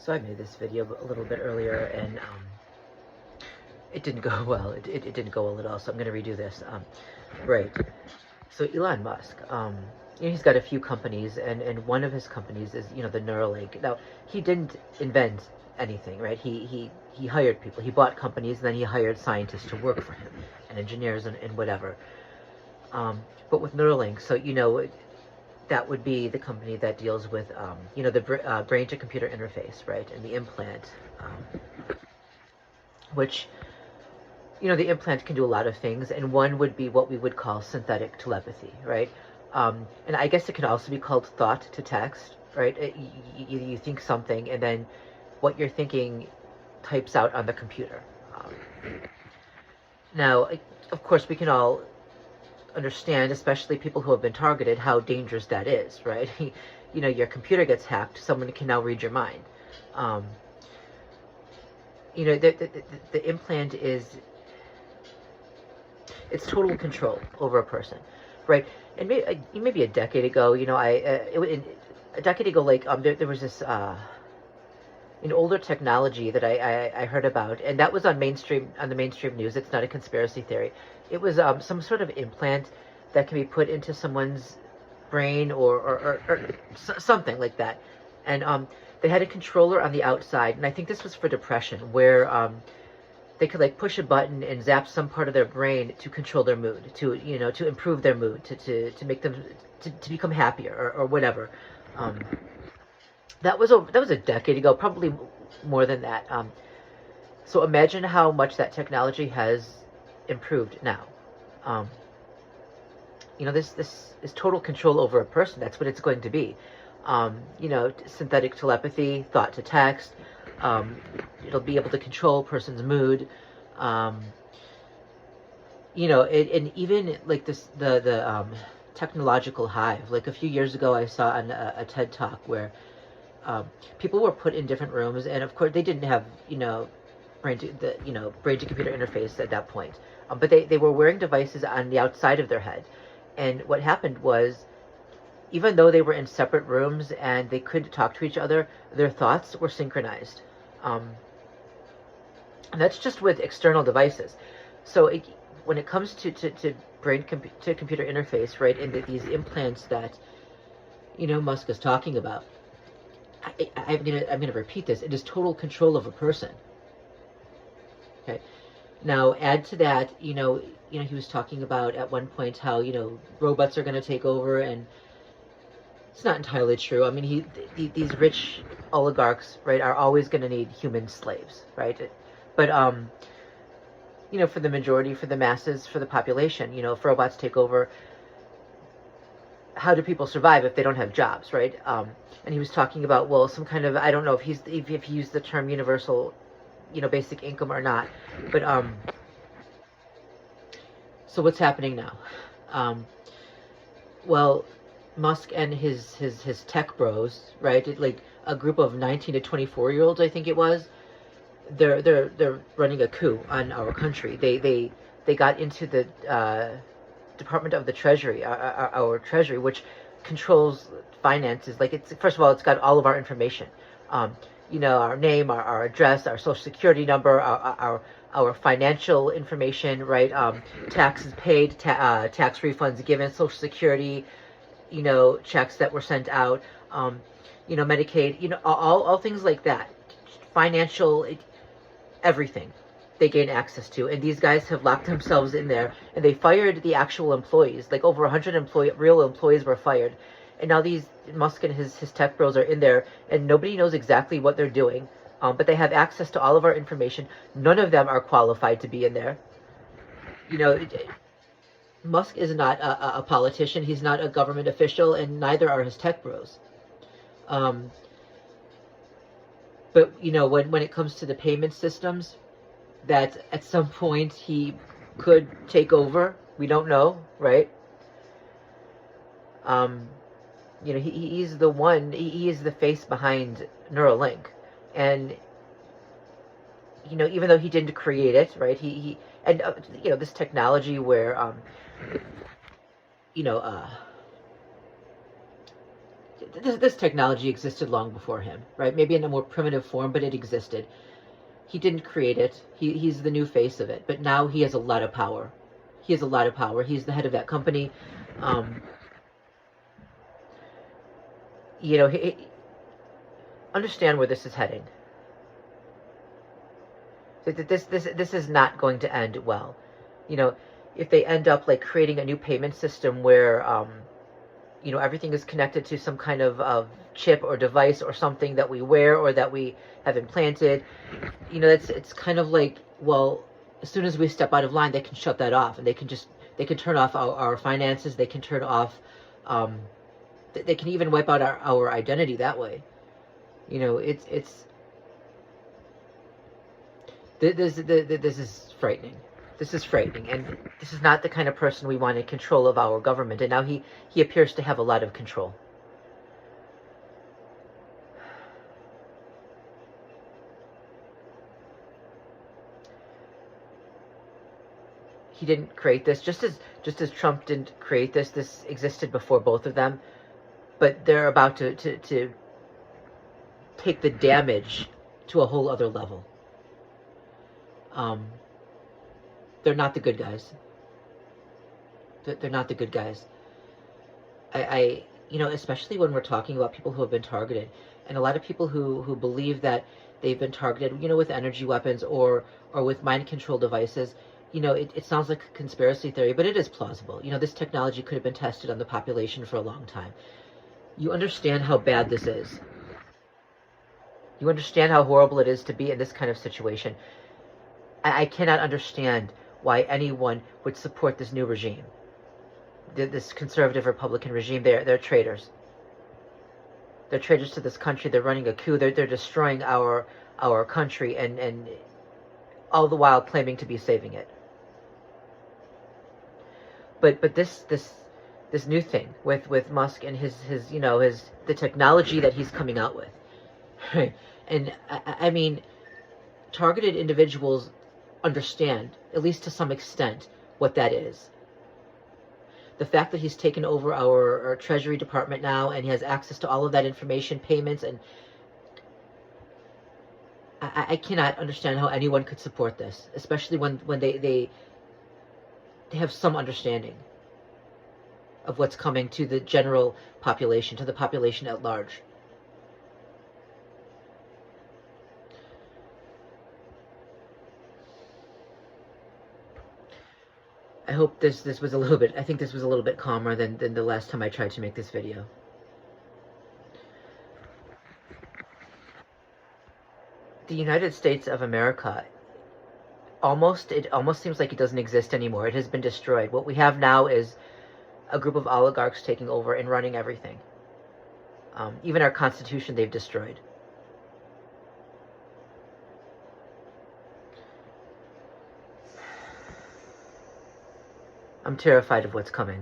So I made this video a little bit earlier, and it didn't go well. It didn't go well at all, so I'm going to redo this. Right. So Elon Musk, he's got a few companies, and one of his companies is, the Neuralink. Now, he didn't invent anything, right? He hired people. He bought companies, and then he hired scientists to work for him, and engineers and whatever. But with Neuralink, so, that would be the company that deals with, the brain-to-computer interface, right, and the implant, which, the implant can do a lot of things, and one would be what we would call synthetic telepathy, right? And I guess it can also be called thought to text, right? You think something, and then what you're thinking types out on the computer. Now, of course, we can all understand, especially people who have been targeted, how dangerous that is, right? Your computer gets hacked, someone can now read your mind. The implant it's total control over a person, right? And maybe a decade ago, a decade ago, like there was this an older technology that I heard about, and that was on the mainstream news. It's not a conspiracy theory. It was some sort of implant that can be put into someone's brain or something like that, and they had a controller on the outside, and I think this was for depression, where they could like push a button and zap some part of their brain to control their mood, to improve their mood, to make them to become happier or whatever. That was a decade ago, probably more than that. So imagine how much that technology has improved now. This is total control over a person. That's what it's going to be. Synthetic telepathy, thought to text. It'll be able to control a person's mood. And even like the technological hive. Like a few years ago, I saw on a TED Talk where people were put in different rooms, and of course they didn't have brain to computer interface at that point. But they were wearing devices on the outside of their head, and what happened was, even though they were in separate rooms and they couldn't talk to each other, their thoughts were synchronized. And that's just with external devices. So when it comes to brain to computer interface, right, and these implants that Musk is talking about, I'm gonna repeat this. It is total control of a person. Okay. Now add to that, he was talking about at one point how robots are going to take over, and it's not entirely true. I mean, these rich oligarchs, right, are always going to need human slaves, right? But for the majority, for the masses, for the population, if robots take over, how do people survive if they don't have jobs, right? And he was talking about, well, some kind of, I don't know if he used the term universal, basic income or not, but so what's happening now? Well, Musk and his tech bros, right? Like a group of 19 to 24-year-olds, I think it was. They're running a coup on our country. They got into the Department of the Treasury, our Treasury, which controls finances. Like first of all, it's got all of our information. Our name, our address, our social security number, our financial information, right? Taxes paid, tax refunds given, social security, checks that were sent out, Medicaid, all things like that. Financial, everything they gain access to. And these guys have locked themselves in there, and they fired the actual employees. Like over 100 real employees were fired. And now these Musk and his tech bros are in there, and nobody knows exactly what they're doing. But they have access to all of our information. None of them are qualified to be in there. Musk is not a politician. He's not a government official, and neither are his tech bros. But, when it comes to the payment systems, that at some point he could take over. We don't know, right? He's the one, he is the face behind Neuralink. And, even though he didn't create it, right, this technology where, this technology existed long before him, right? Maybe in a more primitive form, but it existed. He didn't create it. He's the new face of it, but now he has a lot of power. He has a lot of power. He's the head of that company. Um, you know, understand where this is heading. This is not going to end well. You know, if they end up like creating a new payment system where you know, everything is connected to some kind of chip or device or something that we wear or that we have implanted, you know, it's kind of like, well, as soon as we step out of line, they can shut that off, and they can turn off our finances. They can turn off, they can even wipe out our identity that way. You know, this is frightening. This is frightening, and this is not the kind of person we want in control of our government, and now he appears to have a lot of control. He didn't create this, just as Trump didn't create this. This existed before both of them, but they're about to take the damage to a whole other level. They're not the good guys. They're not the good guys. You know, especially when we're talking about people who have been targeted, and a lot of people who believe that they've been targeted, you know, with energy weapons or with mind control devices. You know, it sounds like a conspiracy theory, but it is plausible. You know, this technology could have been tested on the population for a long time. You understand how bad this is. You understand how horrible it is to be in this kind of situation. I cannot understand why anyone would support this new regime, this conservative Republican regime. They're traitors. They're traitors to this country. They're running a coup. They're destroying our country, and all the while claiming to be saving it. But this new thing with Musk and his you know, the technology that he's coming out with, right? And I mean, targeted individuals understand, at least to some extent, what that is. The fact that he's taken over our Treasury Department now, and he has access to all of that information, payments, and I cannot understand how anyone could support this, especially when they have some understanding of what's coming to the general population, to the population at large. I hope this was a little bit, I think this was a little bit calmer than the last time I tried to make this video. The United States of America, it almost seems like it doesn't exist anymore. It has been destroyed. What we have now is a group of oligarchs taking over and running everything. Even our Constitution they've destroyed. I'm terrified of what's coming.